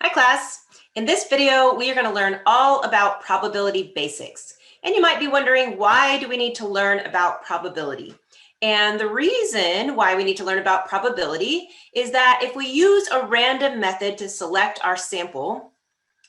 Hi class. In this video, we are going to learn all about probability basics. And you might be wondering, why do we need to learn about probability? And the reason why we need to learn about probability is that if we use a random method to select our sample,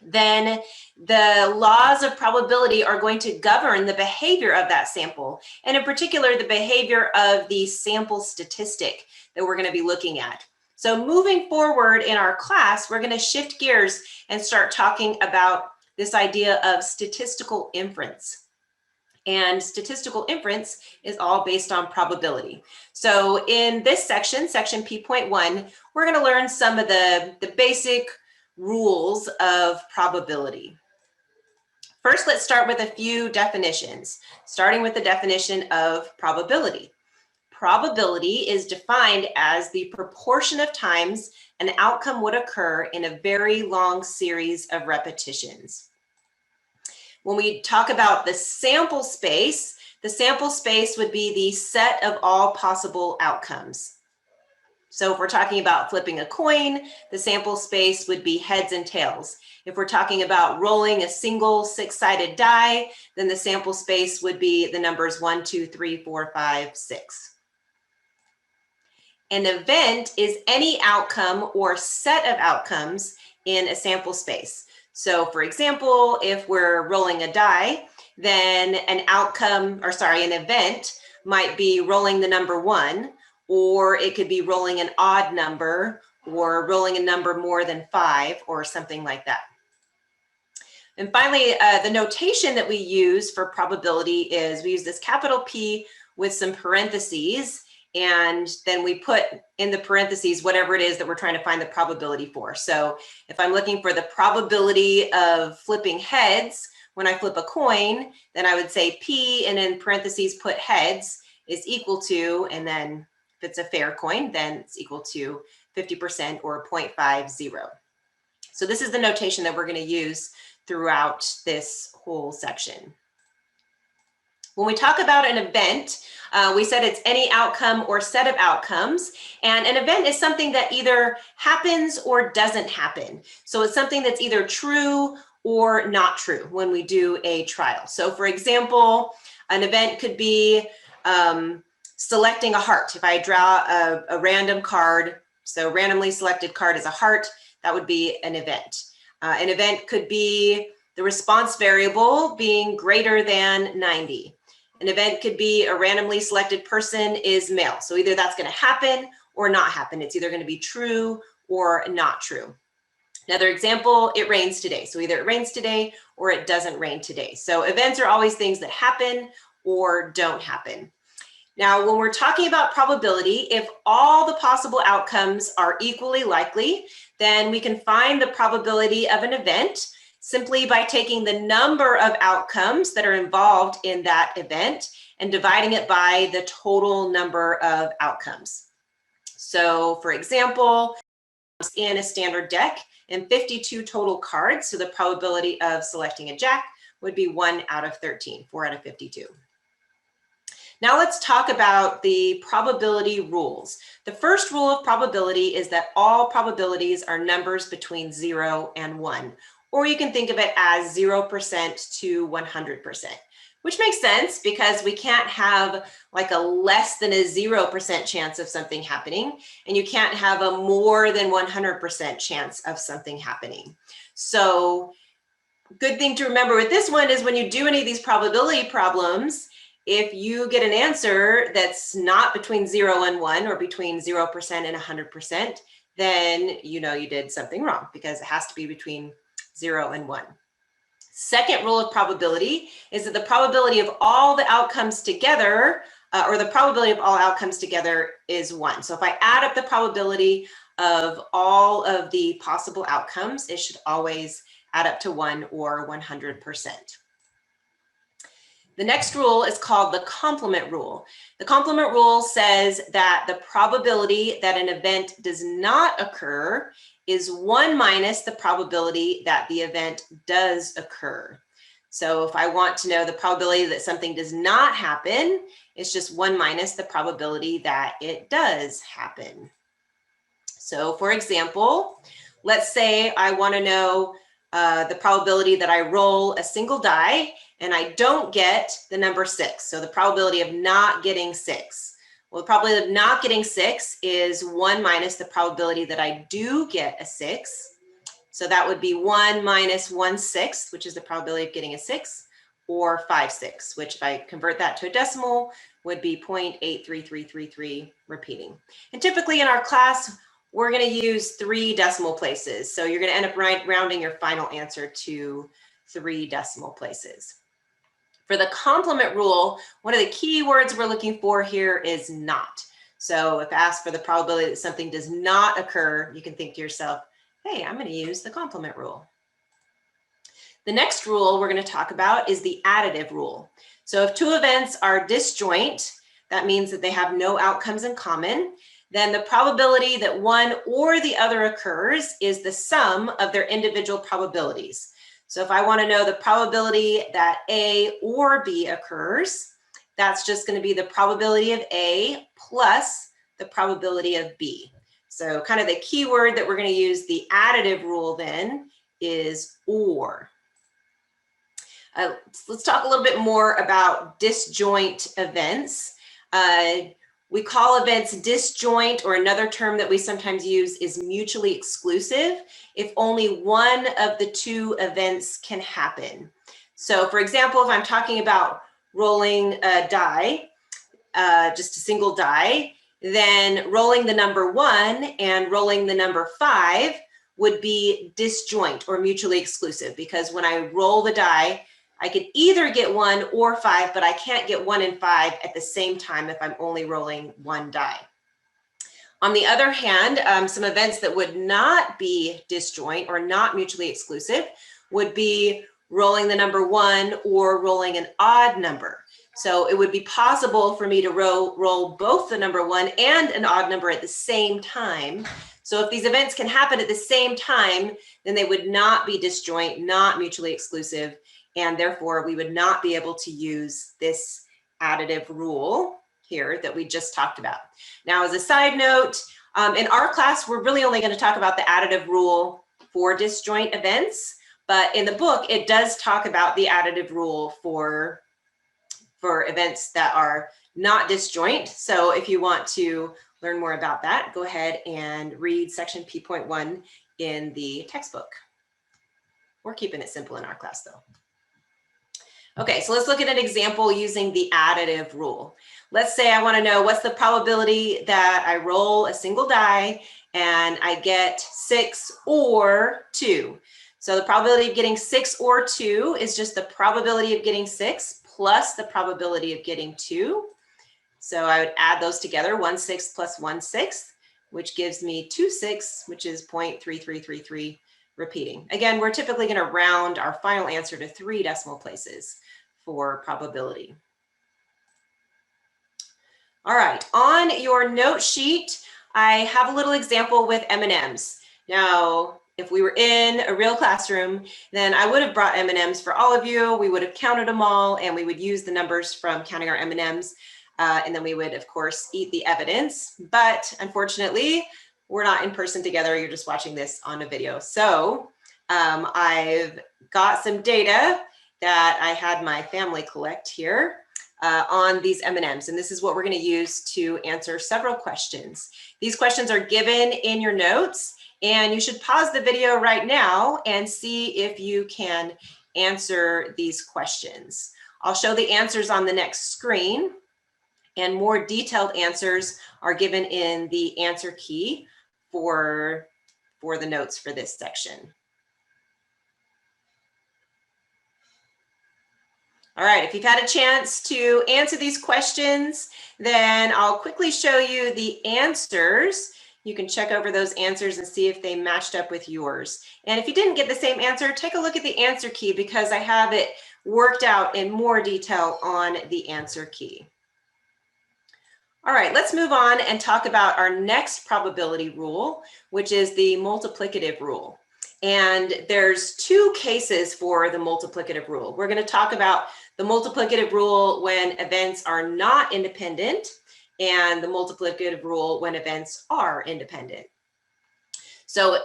then the laws of probability are going to govern the behavior of that sample, and in particular, the behavior of the sample statistic that we're going to be looking at. So moving forward in our class, we're going to shift gears and start talking about this idea of statistical inference. And statistical inference is all based on probability. So in this section, section P.1, we're going to learn some of the basic rules of probability. First, let's start with a few definitions, starting with the definition of probability. Probability is defined as the proportion of times an outcome would occur in a very long series of repetitions. When we talk about the sample space would be the set of all possible outcomes. So if we're talking about flipping a coin, the sample space would be heads and tails. If we're talking about rolling a single six-sided die, then the sample space would be the numbers 1, 2, 3, 4, 5, 6. An event is any outcome or set of outcomes in a sample space. So for example, if we're rolling a die, then an event might be rolling the number 1, or it could be rolling an odd number, or rolling a number more than 5, or something like that. And finally, the notation that we use for probability is we use this capital P with some parentheses, and then we put in the parentheses whatever it is that we're trying to find the probability for. So if I'm looking for the probability of flipping heads when I flip a coin, then I would say P, and in parentheses put heads is equal to, and then if it's a fair coin, then it's equal to 50% or 0.50. So this is the notation that we're going to use throughout this whole section. When we talk about an event, we said it's any outcome or set of outcomes, and an event is something that either happens or doesn't happen. So it's something that's either true or not true when we do a trial. So for example, an event could be selecting a heart. If I draw a random card, so randomly selected card is a heart, that would be an event. An event could be the response variable being greater than 90. An event could be a randomly selected person is male. So either that's going to happen or not happen. It's either going to be true or not true. Another example, it rains today. So either it rains today or it doesn't rain today. So events are always things that happen or don't happen. Now, when we're talking about probability, if all the possible outcomes are equally likely, then we can find the probability of an event simply by taking the number of outcomes that are involved in that event and dividing it by the total number of outcomes. So for example, in a standard deck and 52 total cards, so the probability of selecting a jack would be 1 out of 13, 4 out of 52. Now let's talk about the probability rules. The first rule of probability is that all probabilities are numbers between 0 and 1, or you can think of it as 0% to 100%, which makes sense because we can't have like a less than a 0% chance of something happening, and you can't have a more than 100% chance of something happening. So good thing to remember with this one is when you do any of these probability problems, if you get an answer that's not between 0 and 1 or between 0% and 100%, then you know you did something wrong because it has to be between 0 and 1. Second rule of probability is that the probability of all the outcomes together, or the probability of all outcomes together is 1. So if I add up the probability of all of the possible outcomes, it should always add up to 1 or 100%. The next rule is called the complement rule. The complement rule says that the probability that an event does not occur is 1 minus the probability that the event does occur. So if I want to know the probability that something does not happen, it's just 1 minus the probability that it does happen. So for example, let's say I want to know the probability that I roll a single die and I don't get the number 6. So the probability of not getting 6. Well, the probability of not getting 6 is 1 minus the probability that I do get a 6. So that would be 1 minus 1/6, which is the probability of getting a 6, or 5/6, which if I convert that to a decimal would be 0.83333 repeating. And typically in our class, we're going to use 3 decimal places. So you're going to end up rounding your final answer to 3 decimal places. For the complement rule, one of the key words we're looking for here is not. So if asked for the probability that something does not occur, you can think to yourself, hey, I'm going to use the complement rule. The next rule we're going to talk about is the additive rule. So if 2 events are disjoint, that means that they have no outcomes in common, then the probability that one or the other occurs is the sum of their individual probabilities. So if I want to know the probability that A or B occurs, that's just going to be the probability of A plus the probability of B. So kind of the key word that we're going to use the additive rule then is or. Let's talk a little bit more about disjoint events. We call events disjoint, or another term that we sometimes use is mutually exclusive if only one of the 2 events can happen. So for example, if I'm talking about rolling a die, just a single die, then rolling the number 1 and rolling the number 5 would be disjoint or mutually exclusive, because when I roll the die, I could either get 1 or 5, but I can't get 1 and 5 at the same time if I'm only rolling 1 die. On the other hand, some events that would not be disjoint or not mutually exclusive would be rolling the number 1 or rolling an odd number. So it would be possible for me to roll both the number 1 and an odd number at the same time. So if these events can happen at the same time, then they would not be disjoint, not mutually exclusive, and therefore we would not be able to use this additive rule here that we just talked about. Now, as a side note, in our class, we're really only going to talk about the additive rule for disjoint events, but in the book, it does talk about the additive rule for events that are not disjoint. So if you want to learn more about that, go ahead and read section P.1 in the textbook. We're keeping it simple in our class though. Okay, so let's look at an example using the additive rule. Let's say I want to know what's the probability that I roll a single die and I get 6 or 2. So the probability of getting 6 or 2 is just the probability of getting 6 plus the probability of getting 2. So I would add those together, 1/6 plus 1/6, which gives me 2/6, which is 0.3333 repeating. Again, we're typically going to round our final answer to 3 decimal places for probability. All right, on your note sheet, I have a little example with M&Ms. Now, if we were in a real classroom, then I would have brought M&Ms for all of you. We would have counted them all, and we would use the numbers from counting our M&Ms. And then we would, of course, eat the evidence. But unfortunately, we're not in person together. You're just watching this on a video. So I've got some data that I had my family collect here on these M&Ms. And this is what we're going to use to answer several questions. These questions are given in your notes, and you should pause the video right now and see if you can answer these questions. I'll show the answers on the next screen, and more detailed answers are given in the answer key for the notes for this section. All right, if you've had a chance to answer these questions, then I'll quickly show you the answers. You can check over those answers and see if they matched up with yours. And if you didn't get the same answer, take a look at the answer key because I have it worked out in more detail on the answer key. All right, let's move on and talk about our next probability rule, which is the multiplicative rule. And there's 2 cases for the multiplicative rule. We're going to talk about the multiplicative rule when events are not independent and the multiplicative rule when events are independent. So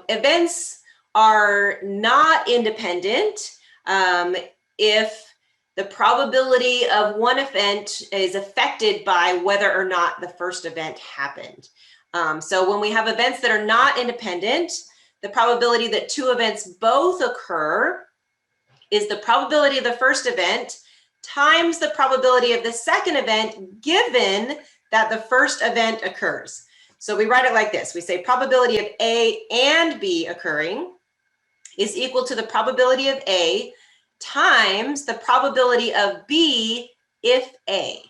events are not independent if the probability of one event is affected by whether or not the first event happened. So when we have events that are not independent, the probability that two events both occur is the probability of the first event times the probability of the second event, given that the first event occurs. So we write it like this. We say probability of A and B occurring is equal to the probability of A times the probability of B if A.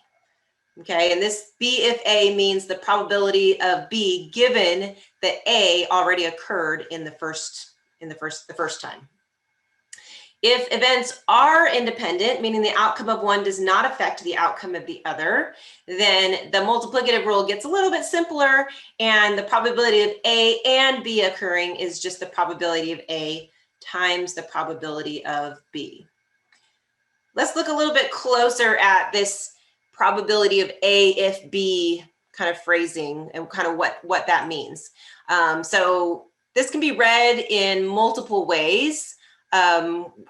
Okay, and this B if A means the probability of B given that A already occurred in the first time. If events are independent, meaning the outcome of one does not affect the outcome of the other, then the multiplicative rule gets a little bit simpler, and the probability of A and B occurring is just the probability of A times the probability of B. Let's look a little bit closer at this probability of A if B kind of phrasing and kind of what that means. So this can be read in multiple ways.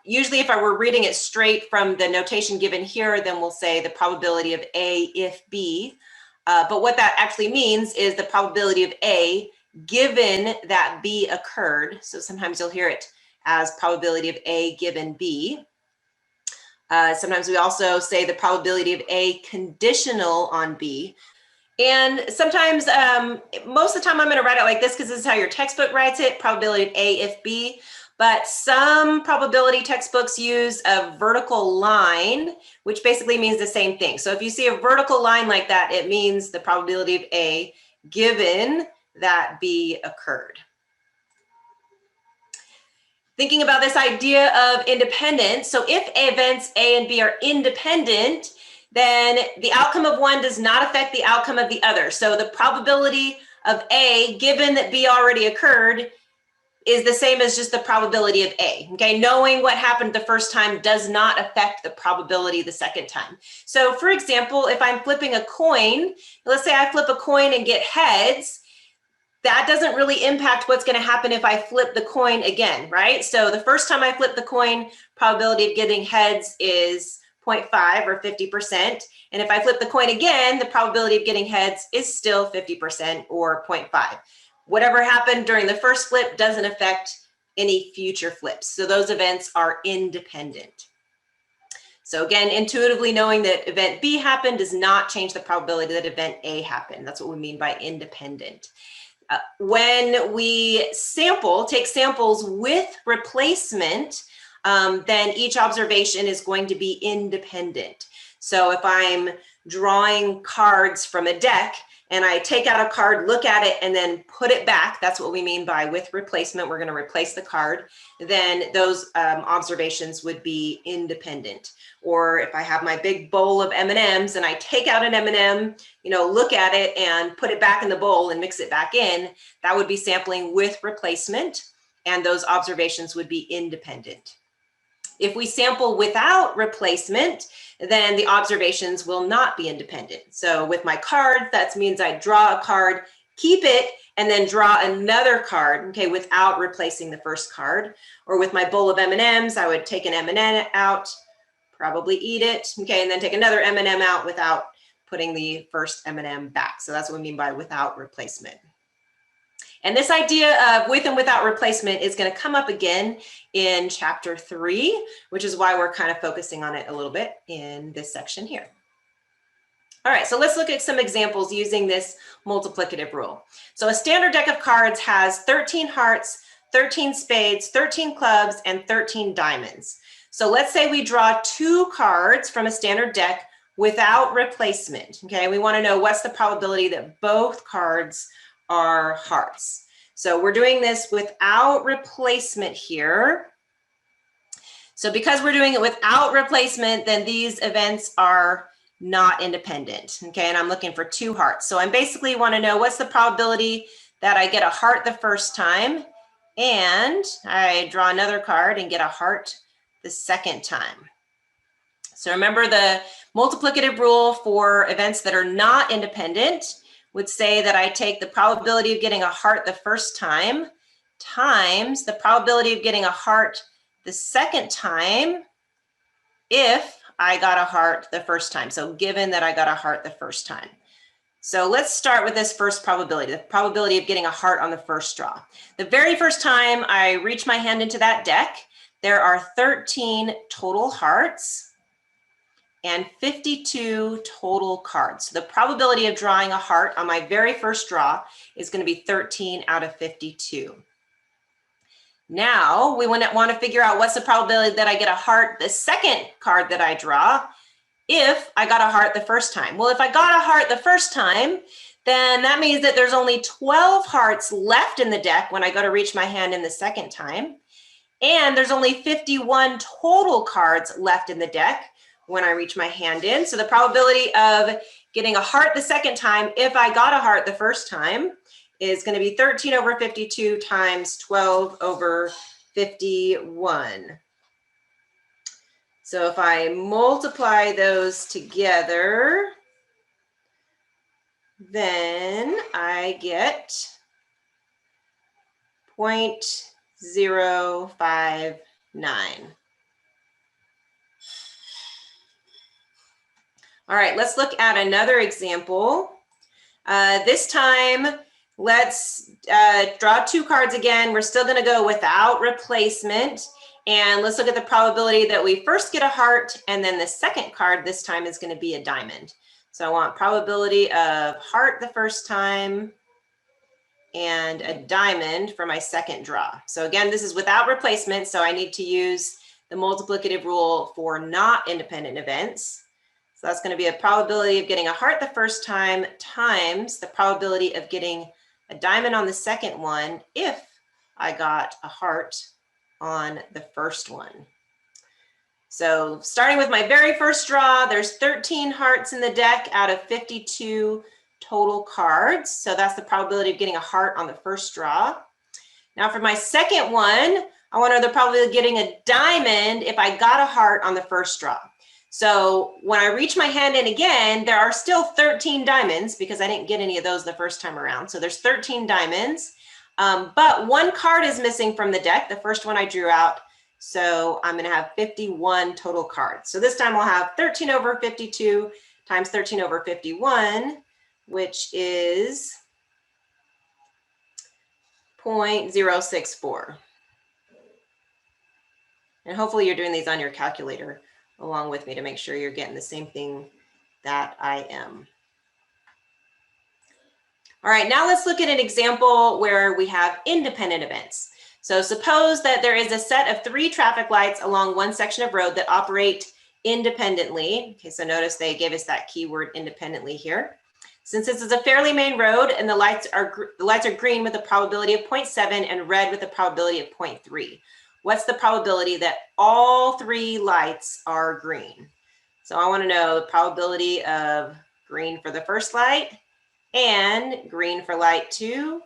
Usually if I were reading it straight from the notation given here, then we'll say the probability of A if B. But what that actually means is the probability of A given that B occurred. So sometimes you'll hear it as probability of A given B. Sometimes we also say the probability of A conditional on B. And sometimes, most of the time I'm going to write it like this because this is how your textbook writes it, probability of A if B. But some probability textbooks use a vertical line, which basically means the same thing. So if you see a vertical line like that, it means the probability of A given that B occurred. Thinking about this idea of independence, so if events A and B are independent, then the outcome of one does not affect the outcome of the other. So the probability of A, given that B already occurred, is the same as just the probability of A. Okay, knowing what happened the first time does not affect the probability the second time. So for example, if I'm flipping a coin, let's say I flip a coin and get heads, that doesn't really impact what's going to happen if I flip the coin again, right? So the first time I flip the coin, probability of getting heads is 0.5 or 50%. And if I flip the coin again, the probability of getting heads is still 50% or 0.5. Whatever happened during the first flip doesn't affect any future flips. So those events are independent. So again, intuitively knowing that event B happened does not change the probability that event A happened. That's what we mean by independent. When we take samples with replacement, then each observation is going to be independent. So if I'm drawing cards from a deck and I take out a card, look at it, and then put it back, that's what we mean by with replacement. We're going to replace the card. Then those observations would be independent. Or if I have my big bowl of M&Ms and I take out an M&M, look at it and put it back in the bowl and mix it back in, that would be sampling with replacement, and those observations would be independent. If we sample without replacement, then the observations will not be independent. So with my card, that means I draw a card, keep it, and then draw another card, okay, without replacing the first card. Or with my bowl of M&Ms, I would take an M&M out, probably eat it, okay, and then take another M&M out without putting the first M&M back. So that's what we mean by without replacement. And this idea of with and without replacement is going to come up again in chapter 3, which is why we're kind of focusing on it a little bit in this section here. All right, so let's look at some examples using this multiplicative rule. So a standard deck of cards has 13 hearts, 13 spades, 13 clubs, and 13 diamonds. So let's say we draw 2 cards from a standard deck without replacement. Okay, we want to know what's the probability that both cards are hearts. So we're doing this without replacement here. So because we're doing it without replacement, then these events are not independent. Okay, and I'm looking for 2 hearts. So I basically want to know what's the probability that I get a heart the first time, and I draw another card and get a heart the second time. So remember the multiplicative rule for events that are not independent. would say that I take the probability of getting a heart the first time times the probability of getting a heart the second time if I got a heart the first time. So given that I got a heart the first time. So let's start with this first probability, the probability of getting a heart on the first draw. The very first time I reach my hand into that deck, there are 13 total hearts and 52 total cards. So the probability of drawing a heart on my very first draw is going to be 13 out of 52. Now we want to figure out what's the probability that I get a heart the second card that I draw if I got a heart the first time. Well, if I got a heart the first time, then that means that there's only 12 hearts left in the deck when I go to reach my hand in the second time. And there's only 51 total cards left in the deck when I reach my hand in. So the probability of getting a heart the second time if I got a heart the first time is going to be 13 over 52 times 12 over 51. So if I multiply those together, then I get 0.059. All right, let's look at another example. This time, let's draw two cards again. We're still going to go without replacement. And let's look at the probability that we first get a heart, and then the second card this time is going to be a diamond. So I want probability of heart the first time and a diamond for my second draw. So again, this is without replacement, so I need to use the multiplicative rule for not independent events. So that's going to be a probability of getting a heart the first time times the probability of getting a diamond on the second one if I got a heart on the first one. So starting with my very first draw, there's 13 hearts in the deck out of 52 total cards. So that's the probability of getting a heart on the first draw. Now for my second one, I want to know the probability of getting a diamond if I got a heart on the first draw. So when I reach my hand in again, there are still 13 diamonds because I didn't get any of those the first time around. So there's 13 diamonds. But one card is missing from the deck, the first one I drew out. So I'm going to have 51 total cards. So this time I'll have 13 over 52 times 13 over 51, which is 0.064. And hopefully you're doing these on your calculator along with me to make sure you're getting the same thing that I am. All right, now let's look at an example where we have independent events. So suppose that there is a set of 3 traffic lights along one section of road that operate independently. Okay, so notice they gave us that keyword independently here. Since this is a fairly main road and the lights are green with a probability of 0.7 and red with a probability of 0.3. What's the probability that all 3 lights are green? So I want to know the probability of green for the first light, and green for light 2,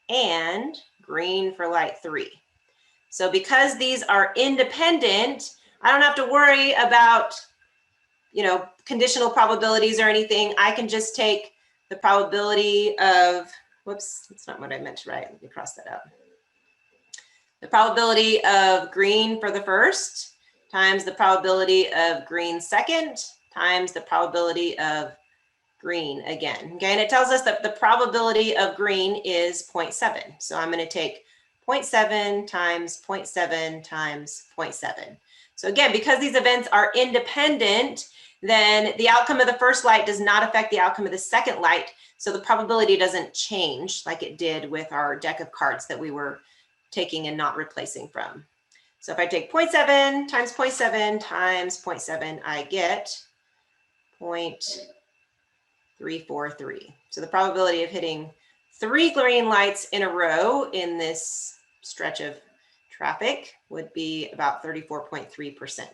and green for light 3. So because these are independent, I don't have to worry about, conditional probabilities or anything. I can just take the probability of, whoops, that's not what I meant to write. Let me cross that out. The probability of green for the first times the probability of green second times the probability of green again. Okay, and it tells us that the probability of green is 0.7. So I'm going to take 0.7 times 0.7 times 0.7. So again, because these events are independent, then the outcome of the first light does not affect the outcome of the second light. So the probability doesn't change like it did with our deck of cards that we were taking and not replacing from. So if I take 0.7 times 0.7 times 0.7, I get 0.343. So the probability of hitting 3 green lights in a row in this stretch of traffic would be about 34.3%.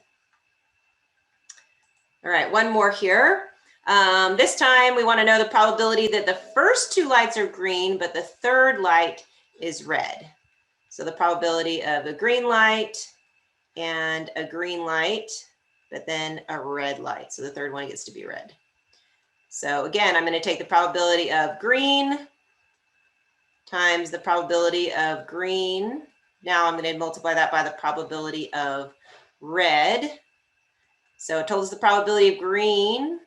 All right, one more here. This time we want to know the probability that the first 2 lights are green, but the third light is red. So the probability of a green light and a green light, but then a red light. So the third one gets to be red. So again, I'm going to take the probability of green times the probability of green. Now I'm going to multiply that by the probability of red. So it told us the probability of green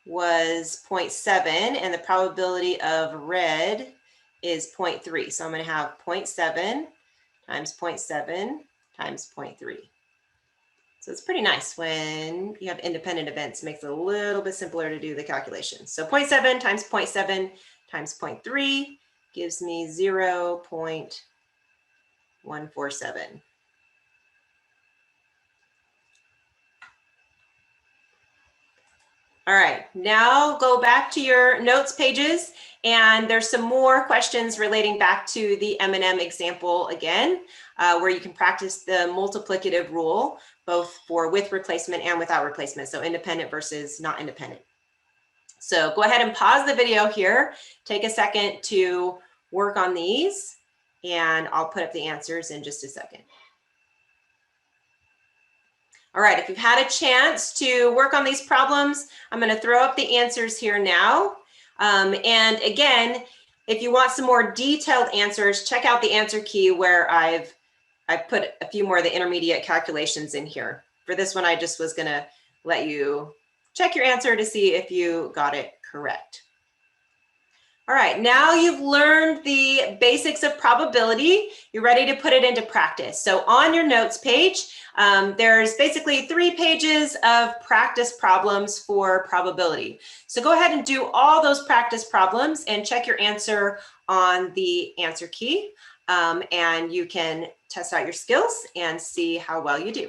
was 0.7 and the probability of red is 0.3. So I'm going to have 0.7 times 0.7 times 0.3. So it's pretty nice when you have independent events. It makes it a little bit simpler to do the calculation. So 0.7 times 0.7 times 0.3 gives me 0.147. All right, now go back to your notes pages, and there's some more questions relating back to the M&M example again, where you can practice the multiplicative rule, both for with replacement and without replacement, so independent versus not independent. So go ahead and pause the video here, take a second to work on these, and I'll put up the answers in just a second. All right, if you've had a chance to work on these problems, I'm going to throw up the answers here now. And again, if you want some more detailed answers, check out the answer key where I've put a few more of the intermediate calculations in here. For this one, I just was going to let you check your answer to see if you got it correct. All right, now you've learned the basics of probability. You're ready to put it into practice. So on your notes page, there's basically 3 pages of practice problems for probability. So go ahead and do all those practice problems and check your answer on the answer key. And you can test out your skills and see how well you do.